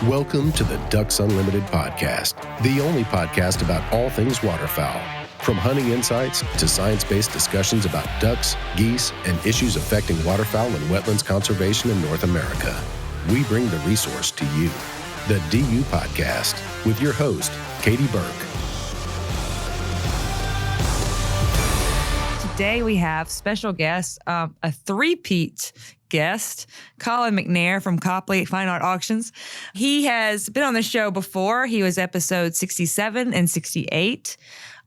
Welcome to the Ducks Unlimited podcast, the only podcast about all things waterfowl. From hunting insights to science-based discussions about ducks, geese, and issues affecting waterfowl and wetlands conservation in North America, we bring the resource to you. The DU Podcast with your host, Katie Burke. Today we have special guest, a three-peat guest, Colin McNair from Copley Fine Art Auctions. He has been on the show before. He was episode 67 and 68.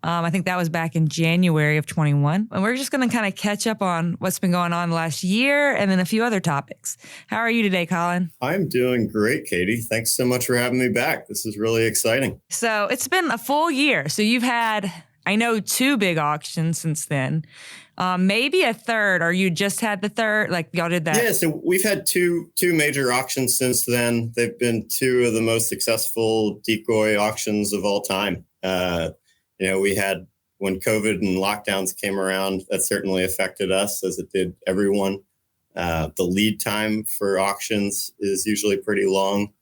I think that was back in January of 21. And we're just going to kind of catch up on what's been going on the last year and then a few other topics. How are you today, Colin? I'm doing great, Katie. Thanks so much for having me back. This is really exciting. So it's been a full year. So you've had, I know, 2 big auctions since then. Maybe a third, or you just had the third? Like y'all did that? Yeah, so we've had two major auctions since then. They've been 2 of the most successful decoy auctions of all time. We had, when COVID and lockdowns came around, that certainly affected us as it did everyone. The lead time for auctions is usually pretty long.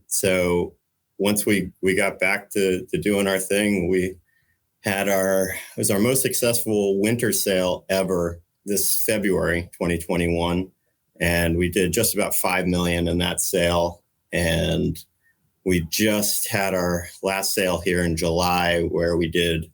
So once we got back to doing our thing, we had it was our most successful winter sale ever this February 2021. And we did just about $5 million in that sale. And we just had our last sale here in July where we did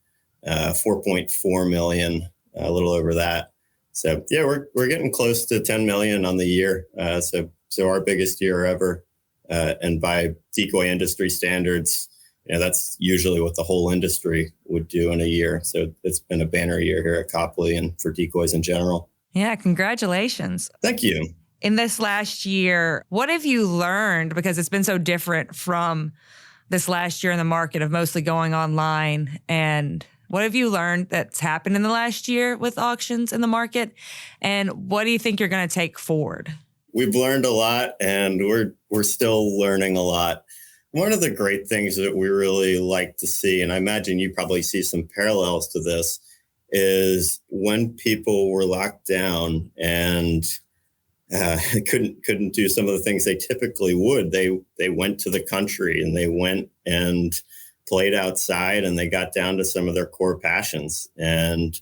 $4.4 million, a little over that. So yeah, we're getting close to 10 million on the year. So our biggest year ever. And by decoy industry standards, that's usually what the whole industry would do in a year. So it's been a banner year here at Copley and for decoys in general. Yeah, congratulations. Thank you. In this last year, what have you learned? Because it's been so different from this last year in the market of mostly going online. And what have you learned that's happened in the last year with auctions in the market? And what do you think you're going to take forward? We've learned a lot, and we're still learning a lot. One of the great things that we really like to see, and I imagine you probably see some parallels to this, is when people were locked down and couldn't do some of the things they typically would. They went to the country and they went and played outside and they got down to some of their core passions. And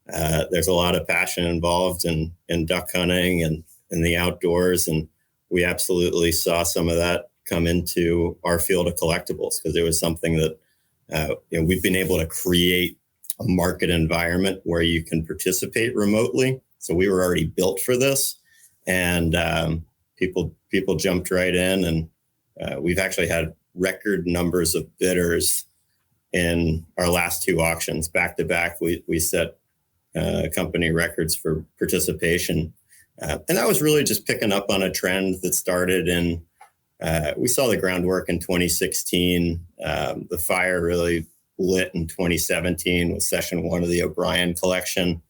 there's a lot of passion involved in duck hunting and in the outdoors. And we absolutely saw some of that come into our field of collectibles because it was something that we've been able to create a market environment where you can participate remotely. So we were already built for this. And people jumped right in, and we've actually had record numbers of bidders in our last 2 auctions. Back to back, we set company records for participation. And that was really just picking up on a trend that started in, we saw the groundwork in 2016. The fire really lit in 2017 with session 1 of the O'Brien collection.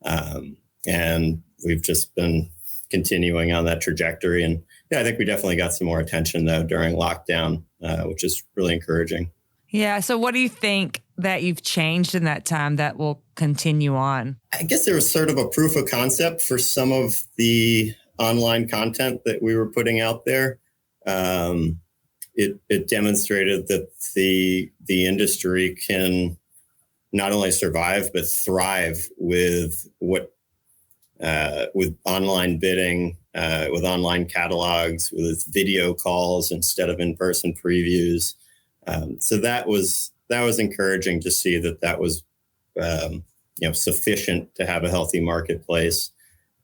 And we've just been continuing on that trajectory. And yeah, I think we definitely got some more attention though during lockdown, which is really encouraging. Yeah. So what do you think that you've changed in that time that will continue on? I guess there was sort of a proof of concept for some of the online content that we were putting out there. It demonstrated that the industry can not only survive, but thrive with online bidding, with online catalogs, with video calls instead of in-person previews. So that was encouraging to see that was sufficient to have a healthy marketplace.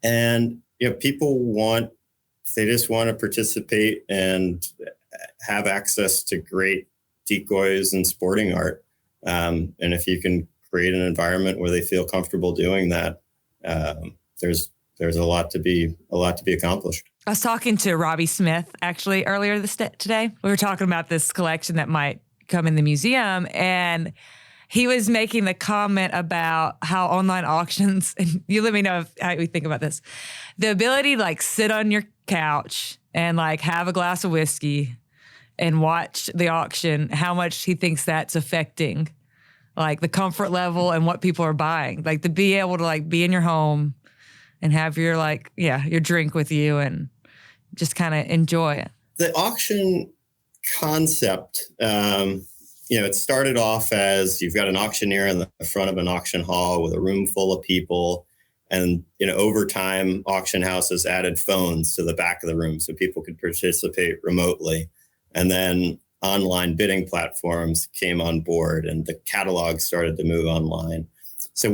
And people they just want to participate and have access to great decoys and sporting art. And if you can create an environment where they feel comfortable doing that, there's a lot to be accomplished. I was talking to Robbie Smith actually earlier today. We were talking about this collection that might come in the museum, and he was making the comment about how online auctions, and you let me know how you think about this, the ability to sit on your couch and have a glass of whiskey and watch the auction, how much he thinks that's affecting the comfort level and what people are buying. To be able to be in your home and have your your drink with you and just kind of enjoy it. The auction concept, it started off as you've got an auctioneer in the front of an auction hall with a room full of people. And, over time, auction houses added phones to the back of the room so people could participate remotely. And then online bidding platforms came on board and the catalog started to move online. So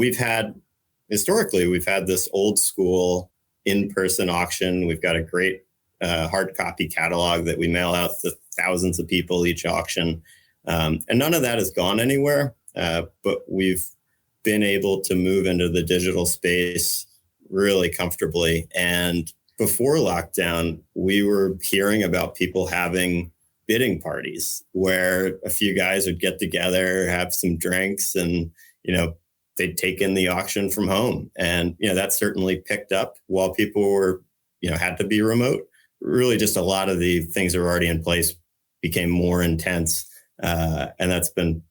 historically, we've had this old school in-person auction. We've got a great hard copy catalog that we mail out to thousands of people each auction. And none of that has gone anywhere, but we've been able to move into the digital space really comfortably. And before lockdown, we were hearing about people having bidding parties where a few guys would get together, have some drinks, and, they'd take in the auction from home. And, that certainly picked up while people were, had to be remote. Really just a lot of the things that were already in place became more intense. And that's been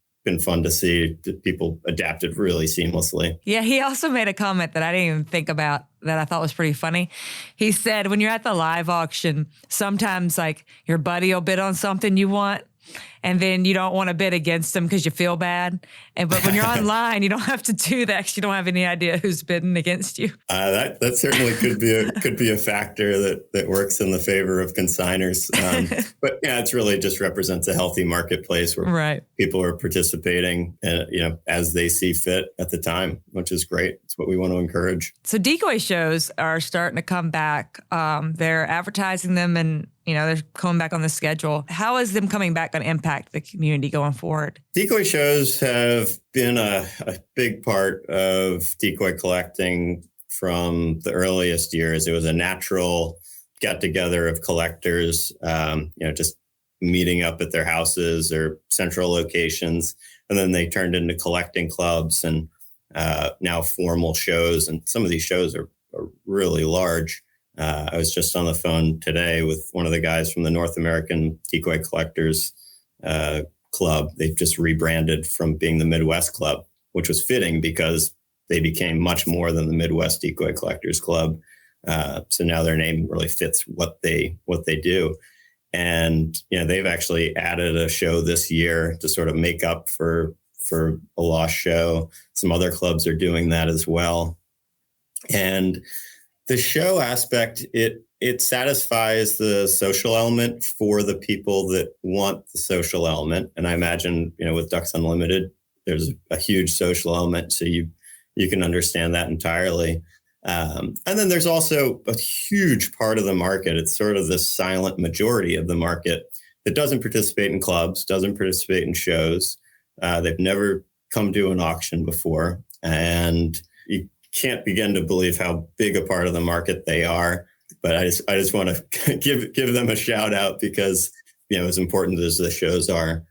fun to see that people adapted really seamlessly. Yeah, he also made a comment that I didn't even think about that I thought was pretty funny. He said, when you're at the live auction, sometimes like your buddy will bid on something you want, and then you don't want to bid against them because you feel bad. But when you're online, you don't have to do that because you don't have any idea who's bidding against you. That certainly could be a factor that works in the favor of consigners. But yeah, it's really just represents a healthy marketplace where people are participating, as they see fit at the time, which is great. It's what we want to encourage. So Decoy shows are starting to come back. They're advertising them and they're coming back on the schedule. How is them coming back going to impact the community going forward? Decoy shows have been a big part of decoy collecting from the earliest years. It was a natural get together of collectors, just meeting up at their houses or central locations. And then they turned into collecting clubs and now formal shows. And some of these shows are really large. I was just on the phone today with one of the guys from the North American Decoy Collectors Club. They've just rebranded from being the Midwest Club, which was fitting because they became much more than the Midwest Decoy Collectors Club. So now their name really fits what they do. And they've actually added a show this year to sort of make up for a lost show. Some other clubs are doing that as well. And the show aspect, it satisfies the social element for the people that want the social element. And I imagine, with Ducks Unlimited, there's a huge social element. So you can understand that entirely. And then there's also a huge part of the market. It's sort of the silent majority of the market that doesn't participate in clubs, doesn't participate in shows. They've never come to an auction before. And you can't begin to believe how big a part of the market they are. But I just want to give them a shout out because, as important as the shows are,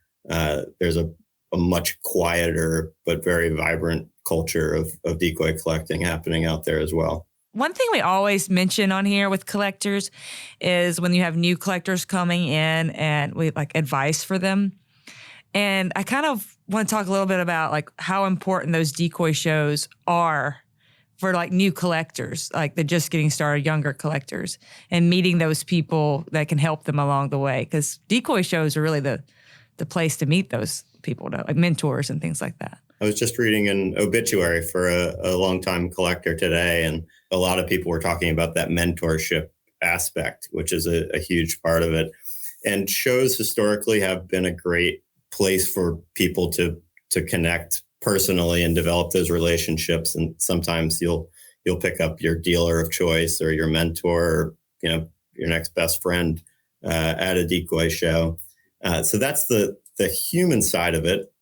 there's a much quieter but very vibrant culture of decoy collecting happening out there as well. One thing we always mention on here with collectors is when you have new collectors coming in and we like advice for them. And I kind of want to talk a little bit about like how important those decoy shows are for like new collectors, like they're just getting started, younger collectors, and meeting those people that can help them along the way. Because decoy shows are really the place to meet those people, like mentors and things like that. I was just reading an obituary for a longtime collector today, and a lot of people were talking about that mentorship aspect, which is a huge part of it. And shows historically have been a great place for people to connect personally and develop those relationships. And sometimes you'll pick up your dealer of choice or your mentor or, your next best friend at a decoy show. So that's the human side of it.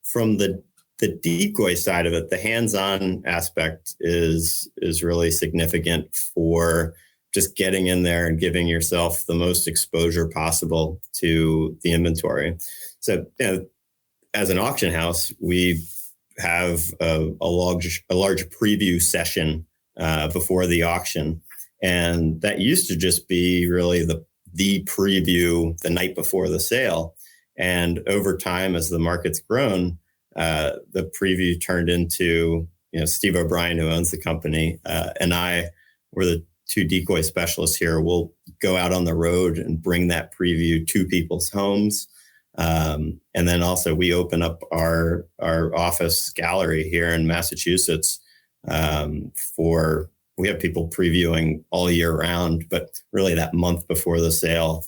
From the decoy side of it, the hands-on aspect is really significant for just getting in there and giving yourself the most exposure possible to the inventory. So, as an auction house, we have a large preview session before the auction. And that used to just be really the preview the night before the sale. And over time, as the market's grown, the preview turned into, Steve O'Brien, who owns the company, and I were the two decoy specialists here. We'll go out on the road and bring that preview to people's homes. And then also we open up our office gallery here in Massachusetts we have people previewing all year round, but really that month before the sale,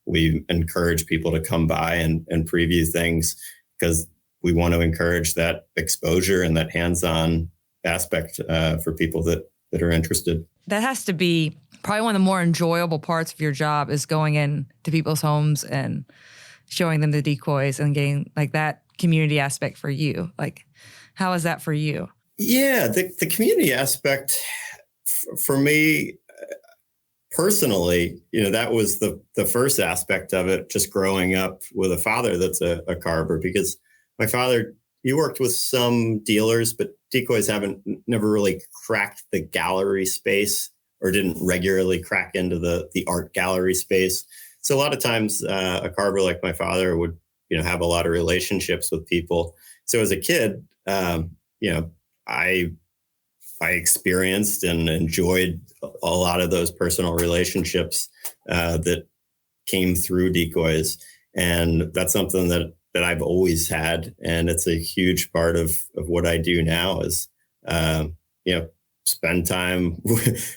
we encourage people to come by and preview things because we want to encourage that exposure and that hands-on aspect for people that are interested. That has to be probably one of the more enjoyable parts of your job is going in to people's homes and showing them the decoys and getting like that community aspect for you. Like, how is that for you? Yeah, the community aspect for me personally, that was the first aspect of it, just growing up with a father that's a carver, because my father, he worked with some dealers, but decoys never really cracked the gallery space or didn't regularly crack into the art gallery space. So a lot of times a carver like my father would, have a lot of relationships with people. So as a kid, I experienced and enjoyed a lot of those personal relationships that came through decoys. And that's something that I've always had. And it's a huge part of what I do now is, spend time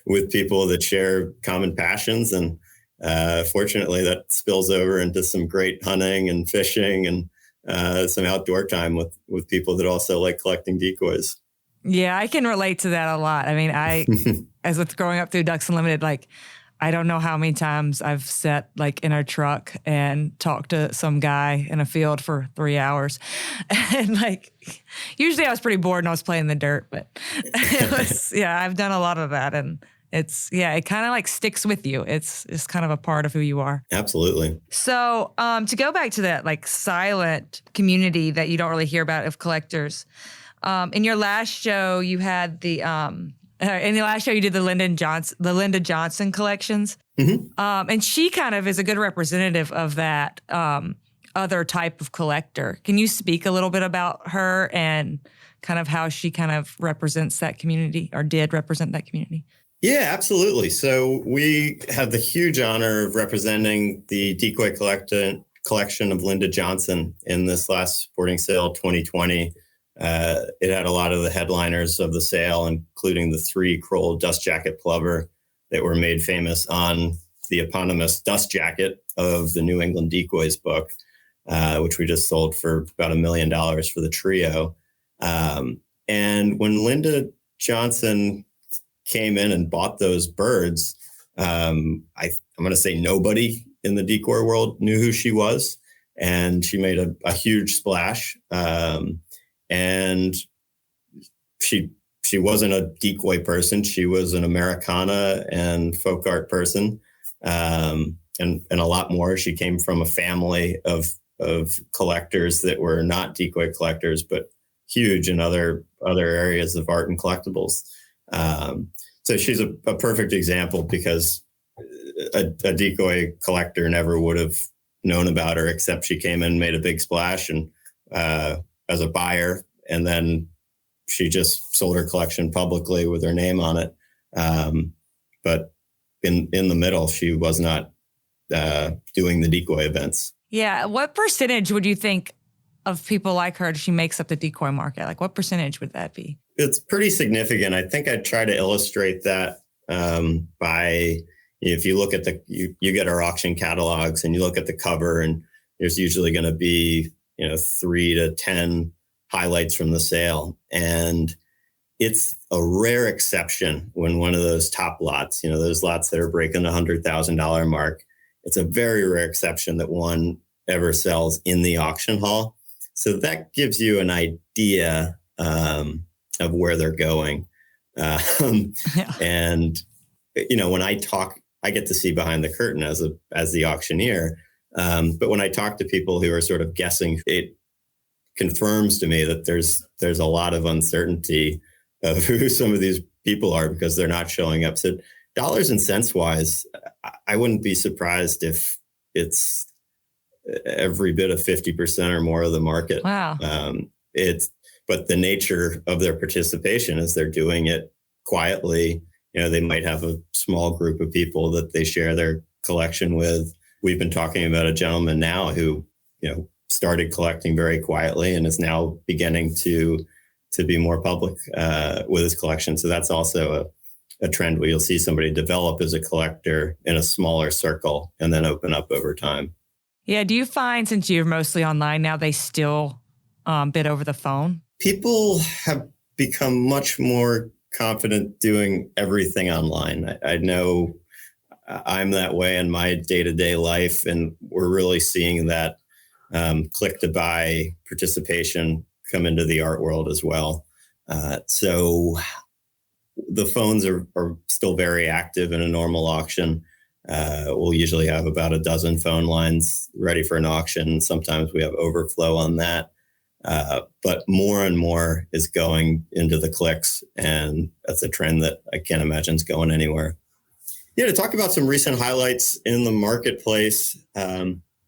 with people that share common passions. And fortunately, that spills over into some great hunting and fishing and some outdoor time with people that also like collecting decoys. Yeah, I can relate to that a lot. I mean, as with growing up through Ducks Unlimited, like, I don't know how many times I've sat like in a truck and talked to some guy in a field for 3 hours. And like, usually I was pretty bored and I was playing in the dirt, but I've done a lot of that. And it kind of like sticks with you. It's kind of a part of who you are. Absolutely. So to go back to that like silent community that you don't really hear about of collectors, in your last show, you had you did the Linda Johnson collections. Mm-hmm. And she kind of is a good representative of that other type of collector. Can you speak a little bit about her and kind of how she kind of represents that community or did represent that community? Yeah, absolutely. So we had the huge honor of representing the decoy collection of Linda Johnson in this last sporting sale 2020. It had a lot of the headliners of the sale, including the 3 Kroll dust jacket plover that were made famous on the eponymous dust jacket of the New England Decoys book, which we just sold for about $1 million for the trio. And when Linda Johnson came in and bought those birds, I'm going to say nobody in the decoy world knew who she was. And she made a huge splash. And she wasn't a decoy person. She was an Americana and folk art person, and a lot more. She came from a family of collectors that were not decoy collectors, but huge in other areas of art and collectibles. So she's a perfect example because a decoy collector never would have known about her, except she came in and made a big splash and as a buyer, and then she just sold her collection publicly with her name on it. But in the middle, she was not doing the decoy events. Yeah. What percentage would you think of people like her she makes up the decoy market? Like, what percentage would that be? It's pretty significant. I think I'd try to illustrate that by, if you look at you get our auction catalogs and you look at the cover, and there's usually going to be 3 to 10 highlights from the sale. And it's a rare exception when one of those top lots, those lots that are breaking the $100,000 mark, it's a very rare exception that one ever sells in the auction hall. So that gives you an idea of where they're going. And, when I talk, I get to see behind the curtain as the auctioneer. But when I talk to people who are sort of guessing, it confirms to me that there's a lot of uncertainty of who some of these people are because they're not showing up. So dollars and cents wise, I wouldn't be surprised if it's every bit of 50% or more of the market. Wow. But the nature of their participation is they're doing it quietly, They might have a small group of people that they share their collection with. We've been talking about a gentleman now who, started collecting very quietly and is now beginning to be more public with his collection. So that's also a trend where you'll see somebody develop as a collector in a smaller circle and then open up over time. Yeah. Do you find, since you're mostly online now, they still bid over the phone? People have become much more confident doing everything online. I know I'm that way in my day-to-day life, and we're really seeing that click to buy participation come into the art world as well. So the phones are still very active in a normal auction. We'll usually have about a dozen phone lines ready for an auction. Sometimes we have overflow on that. But more and more is going into the clicks, and that's a trend that I can't imagine is going anywhere. Yeah, to talk about some recent highlights in the marketplace.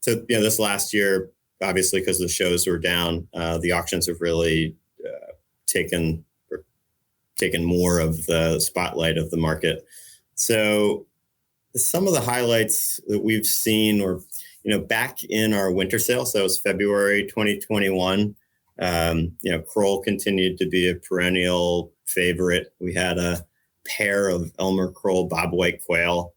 So, this last year, obviously, because the shows were down, the auctions have really taken more of the spotlight of the market. So some of the highlights that we've seen were, back in our winter sale, so it was February 2021, Kroll continued to be a perennial favorite. We had a pair of Elmer Kroll bobwhite quail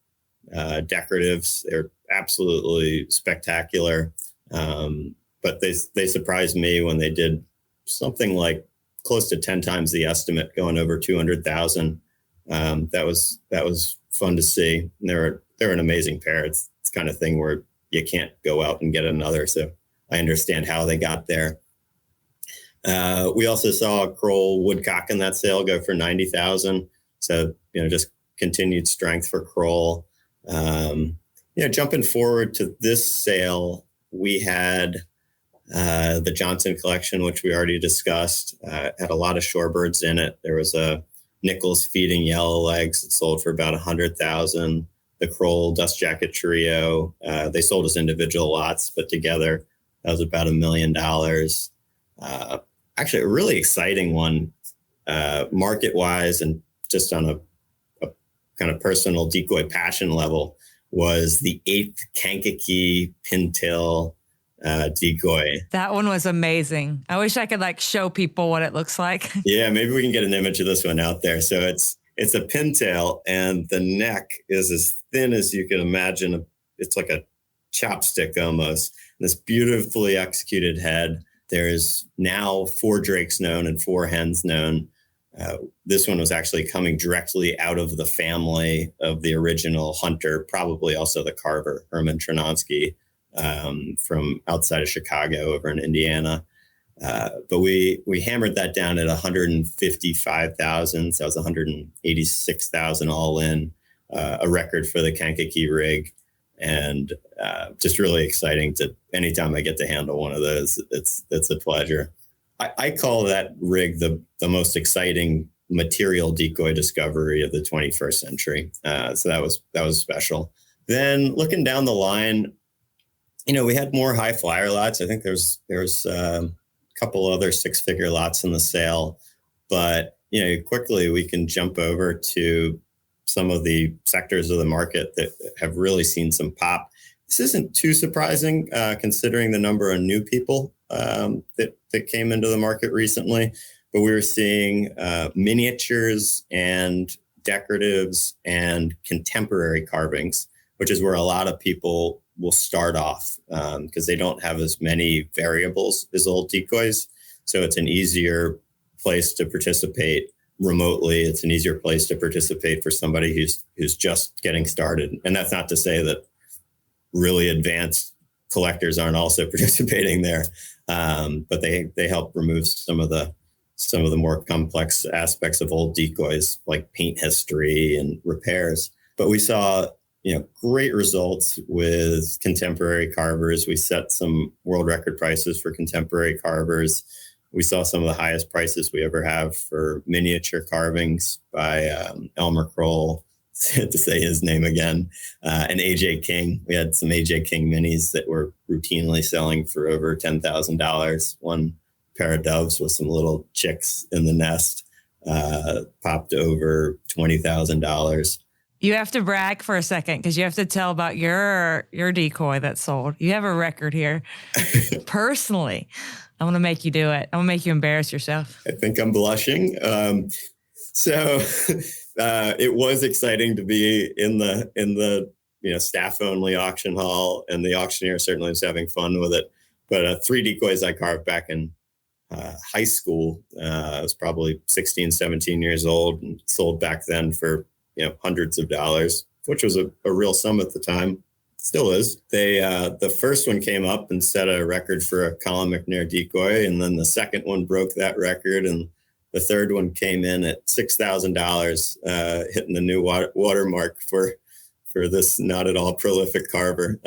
decoratives. They're absolutely spectacular. But they surprised me when they did something like close to 10 times the estimate, going over 200,000. That was fun to see. And they're an amazing pair. It's the kind of thing where you can't go out and get another. So I understand how they got there. We also saw Kroll Woodcock in that sale go for 90,000. So, just continued strength for Kroll. Jumping forward to this sale, we had the Johnson collection, which we already discussed, had a lot of shorebirds in it. There was a Nichols feeding yellow legs that sold for about 100,000. The Kroll Dust Jacket Trio, they sold as individual lots, but together that was about $1 million. Actually, a really exciting one, market-wise and just on a kind of personal Decoy passion level, was the 8th Kankakee Pintail Decoy. That one was amazing. I wish I could show people what it looks like. Yeah, maybe we can get an image of this one out there. So it's a pintail, and the neck is as thin as you can imagine. It's like a chopstick almost. And this beautifully executed head. There's now 4 drakes known and 4 hens known. This one was actually coming directly out of the family of the original hunter, probably also the carver, Herman Tronowski, from outside of Chicago over in Indiana. But we hammered that down at 155,000. So it was 186,000 all in, a record for the Kankakee rig. And just really exciting to anytime I get to handle one of those, it's a pleasure. I call that rig the most exciting material decoy discovery of the 21st century. So that was special. Then looking down the line, we had more high flyer lots. I think there's a couple other 6-figure lots in the sale, but quickly we can jump over to some of the sectors of the market that have really seen some pop. This isn't too surprising considering the number of new people that came into the market recently, but we were seeing miniatures and decoratives and contemporary carvings, which is where a lot of people will start off because they don't have as many variables as old decoys. So it's an easier place to participate remotely. It's an easier place to participate for somebody who's just getting started. And that's not to say that really advanced collectors aren't also participating there. But they help remove some of the more complex aspects of old decoys, like paint history and repairs. But we saw, great results with contemporary carvers. We set some world record prices for contemporary carvers. We saw some of the highest prices we ever have for miniature carvings by Elmer Kroll, to say his name again, and AJ King. We had some AJ King minis that were routinely selling for over $10,000. One pair of doves with some little chicks in the nest. popped over $20,000. You have to brag for a second because you have to tell about your decoy that sold. You have a record here. Personally, I want to make you do it. I want to make you embarrass yourself. I think I'm blushing. So it was exciting to be in the staff only auction hall, and the auctioneer certainly was having fun with it. But 3 decoys I carved back in high school. I was probably 16, 17 years old, and sold back then for hundreds of dollars, which was a real sum at the time. Still is. They the first one came up and set a record for a Colin McNair decoy, and then the second one broke that record, and the third one came in at $6,000, hitting the new watermark for this not at all prolific carver.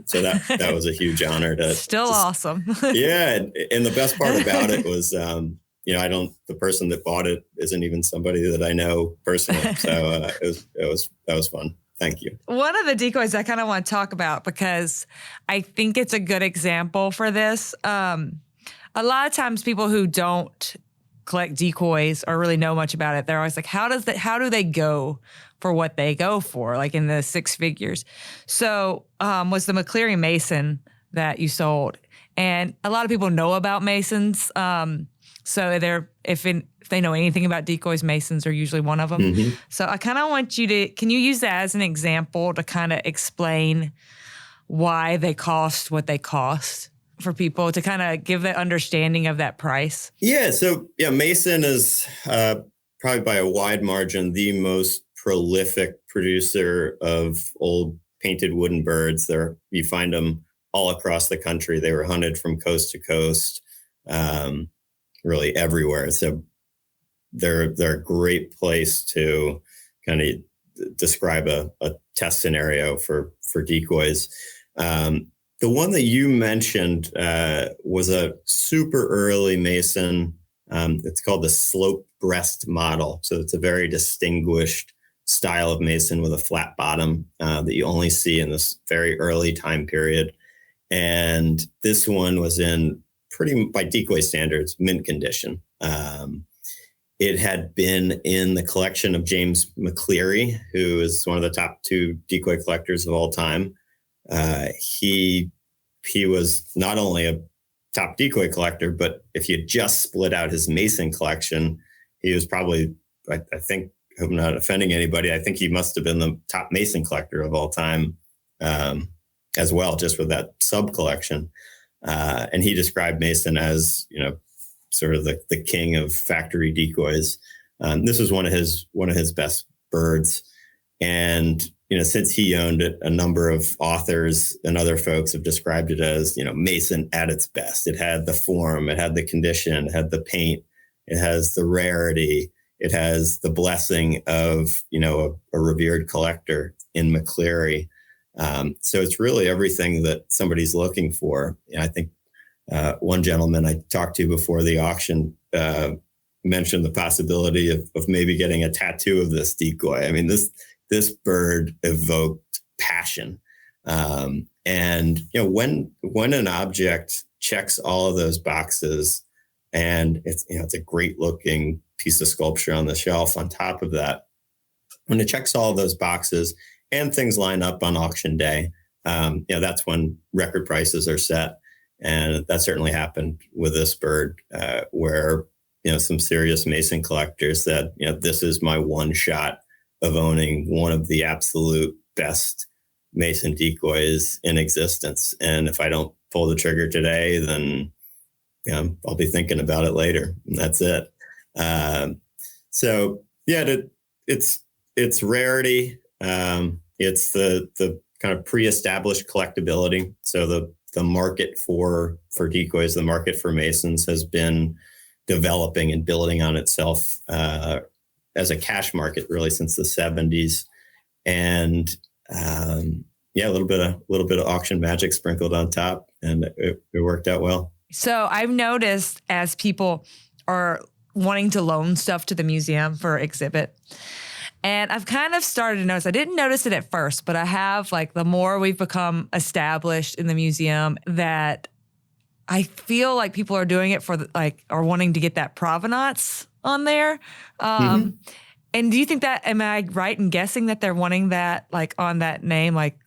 So that was a huge honor to still awesome. Yeah, and the best part about it was the person that bought it isn't even somebody that I know personally. So that was fun. Thank you. One of the decoys I kind of want to talk about, because I think it's a good example for this. A lot of times people who don't collect decoys or really know much about it, they're always like, how do they go for what they go for, like in the 6 figures? So was the McCleary Mason that you sold. And a lot of people know about Masons. So if they know anything about decoys, Masons are usually one of them. Mm-hmm. So I kind of want you can you use that as an example to kind of explain why they cost what they cost for people, to kind of give the understanding of that price? Yeah. So Mason is probably by a wide margin the most prolific producer of old painted wooden birds. You find them all across the country. They were hunted from coast to coast. Really everywhere. So they're a great place to kind of describe a test scenario for decoys. The one that you mentioned was a super early Mason. It's called the slope breast model. So it's a very distinguished style of Mason with a flat bottom that you only see in this very early time period. And this one was in by decoy standards, mint condition. It had been in the collection of James McCleary, who is one of the top 2 decoy collectors of all time. He was not only a top decoy collector, but if you just split out his Mason collection, he was probably, I think, I'm not offending anybody, I think he must have been the top Mason collector of all time as well, just with that sub collection. And he described Mason as, sort of the king of factory decoys. This was one of his best birds. And, since he owned it, a number of authors and other folks have described it as, Mason at its best. It had the form, it had the condition, it had the paint, it has the rarity, it has the blessing of, a revered collector in McCleary. So it's really everything that somebody's looking for. I think one gentleman I talked to before the auction mentioned the possibility of maybe getting a tattoo of this decoy. I mean, this bird evoked passion. And when an object checks all of those boxes, and it's a great looking piece of sculpture on the shelf on top of that, when it checks all of those boxes and things line up on auction day, that's when record prices are set. And that certainly happened with this bird, where, some serious Mason collectors said, this is my one shot of owning one of the absolute best Mason decoys in existence. And if I don't pull the trigger today, then I'll be thinking about it later. And that's it. It's rarity. It's the kind of pre-established collectability. So the market for decoys, the market for Masons has been developing and building on itself as a cash market really since the 70s. And a little bit of auction magic sprinkled on top, and it worked out well. So I've noticed as people are wanting to loan stuff to the museum for exhibit, and I've kind of started to notice, I didn't notice it at first, but I have, like, the more we've become established in the museum, that I feel like people are doing it for are wanting to get that provenance on there. Mm-hmm. And do you think that, am I right in guessing that they're wanting that, like on that name, like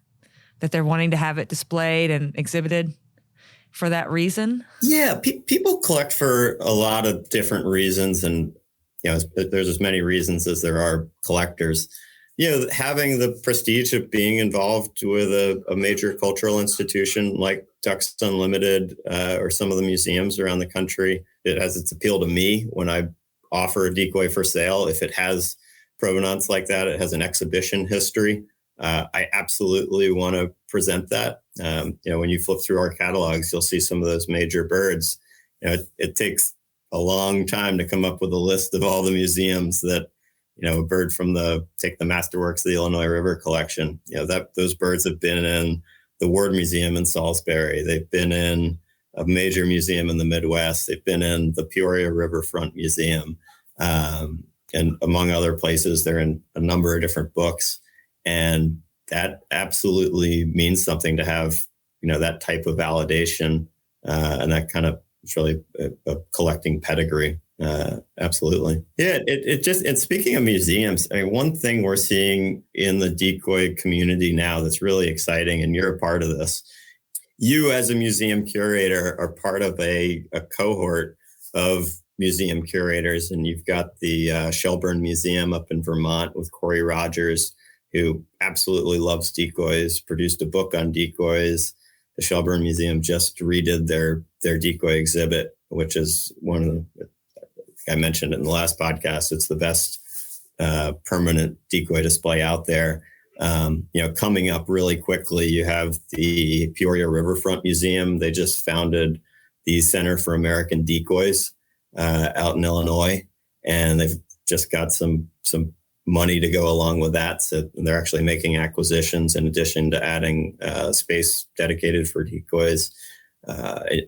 that they're wanting to have it displayed and exhibited for that reason? Yeah, people collect for a lot of different reasons, and there's as many reasons as there are collectors. Having the prestige of being involved with a major cultural institution like Ducks Unlimited or some of the museums around the country, it has its appeal to me when I offer a decoy for sale. If it has provenance like that, it has an exhibition history. I absolutely want to present that. When you flip through our catalogs, you'll see some of those major birds. It takes a long time to come up with a list of all the museums that, a bird from take the Masterworks of the Illinois River collection. Those birds have been in the Ward Museum in Salisbury. They've been in a major museum in the Midwest. They've been in the Peoria Riverfront Museum. And among other places, they're in a number of different books. And that absolutely means something to have, that type of validation and that kind of, it's really a collecting pedigree. Absolutely. Yeah. And speaking of museums, one thing we're seeing in the decoy community now that's really exciting, and you're a part of this, you as a museum curator are part of a cohort of museum curators. And you've got the Shelburne Museum up in Vermont with Corey Rogers, who absolutely loves decoys, produced a book on decoys. The Shelburne Museum just redid their decoy exhibit, which is one of the, I mentioned it in the last podcast, it's the best permanent decoy display out there. Coming up really quickly, you have the Peoria Riverfront Museum. They just founded the Center for American Decoys out in Illinois, and they've just got some money to go along with that. So they're actually making acquisitions in addition to adding space dedicated for decoys.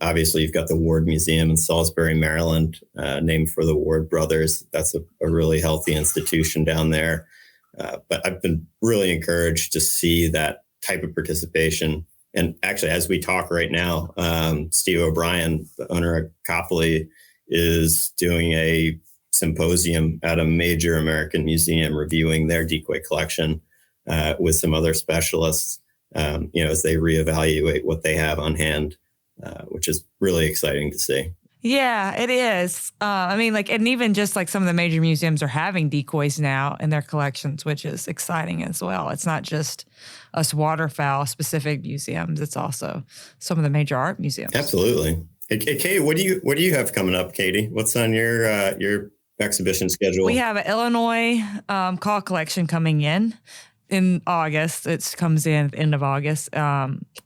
Obviously, you've got the Ward Museum in Salisbury, Maryland, named for the Ward brothers. That's a really healthy institution down there. But I've been really encouraged to see that type of participation. And actually, as we talk right now, Steve O'Brien, the owner of Copley, is doing a symposium at a major American museum reviewing their decoy collection with some other specialists, as they reevaluate what they have on hand, which is really exciting to see. Yeah, it is. And even just like some of the major museums are having decoys now in their collections, which is exciting as well. It's not just us waterfowl specific museums. It's also some of the major art museums. Absolutely. Hey, Katie, what do you have coming up, Katie? What's on your exhibition schedule? We have an Illinois call collection coming in August. It comes in at the end of August.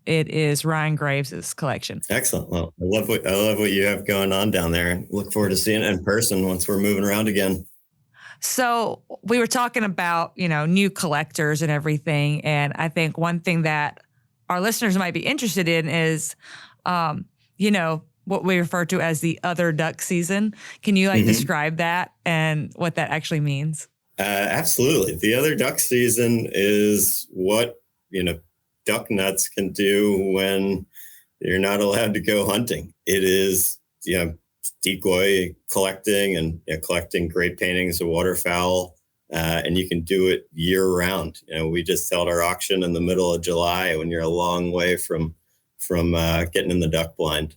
It is Ryan Graves' collection. Excellent. Well, I love what you have going on down there. Look forward to seeing it in person once we're moving around again. So we were talking about, new collectors and everything. And I think one thing that our listeners might be interested in is, what we refer to as the other duck season. Can you describe that and what that actually means? Absolutely. The other duck season is what, duck nuts can do when you're not allowed to go hunting. It is, decoy collecting and collecting great paintings of waterfowl. And you can do it year round. We just held our auction in the middle of July when you're a long way from getting in the duck blind.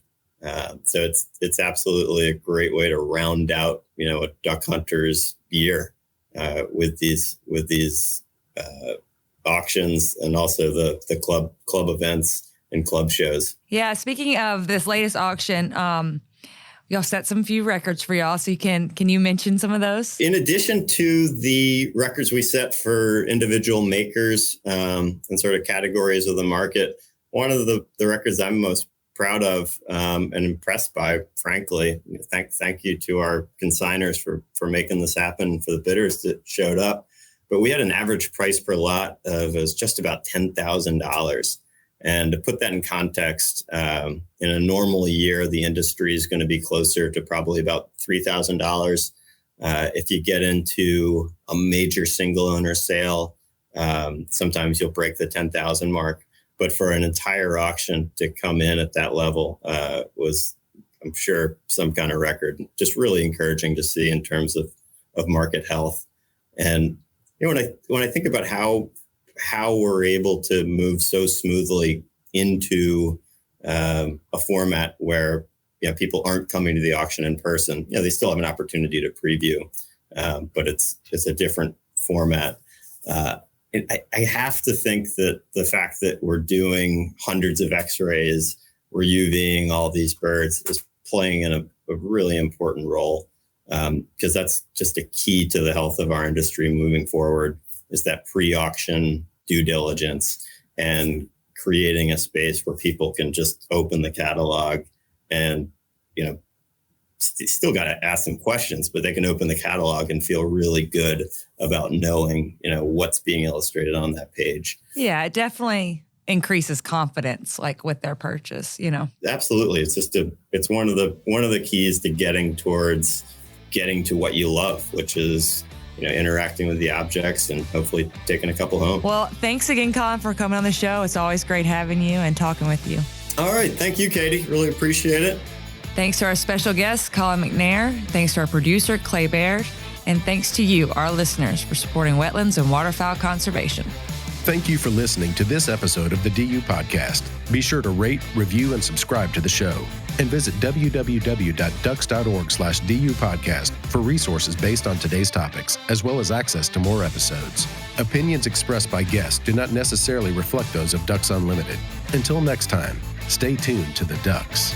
So it's absolutely a great way to round out, a duck hunter's year. With these auctions and also the club events and club shows. Yeah. Speaking of this latest auction, y'all set some few records for y'all. So can you mention some of those? In addition to the records we set for individual makers and sort of categories of the market, one of the records I'm most proud of and impressed by, frankly. Thank you to our consigners for making this happen, for the bidders that showed up. But we had an average price per lot of just about $10,000. And to put that in context, in a normal year, the industry is going to be closer to probably about $3,000. If you get into a major single owner sale, sometimes you'll break the 10,000 mark. But for an entire auction to come in at that level was I'm sure some kind of record. Just really encouraging to see in terms of market health. And when I think about how we're able to move so smoothly into a format where people aren't coming to the auction in person, they still have an opportunity to preview, but it's a different format. I have to think that the fact that we're doing hundreds of X-rays, we're UVing all these birds is playing in a really important role, because that's just a key to the health of our industry moving forward, is that pre-auction due diligence and creating a space where people can just open the catalog and, still got to ask some questions, but they can open the catalog and feel really good about knowing, what's being illustrated on that page. Yeah, it definitely increases confidence, like with their purchase, Absolutely. It's just it's one of the keys to getting to what you love, which is, interacting with the objects and hopefully taking a couple home. Well, thanks again, Colin, for coming on the show. It's always great having you and talking with you. All right. Thank you, Katie. Really appreciate it. Thanks to our special guest, Colin McNair. Thanks to our producer, Clay Baird. And thanks to you, our listeners, for supporting wetlands and waterfowl conservation. Thank you for listening to this episode of the DU Podcast. Be sure to rate, review, and subscribe to the show. And visit www.ducks.org/DU Podcast for resources based on today's topics, as well as access to more episodes. Opinions expressed by guests do not necessarily reflect those of Ducks Unlimited. Until next time, stay tuned to the Ducks.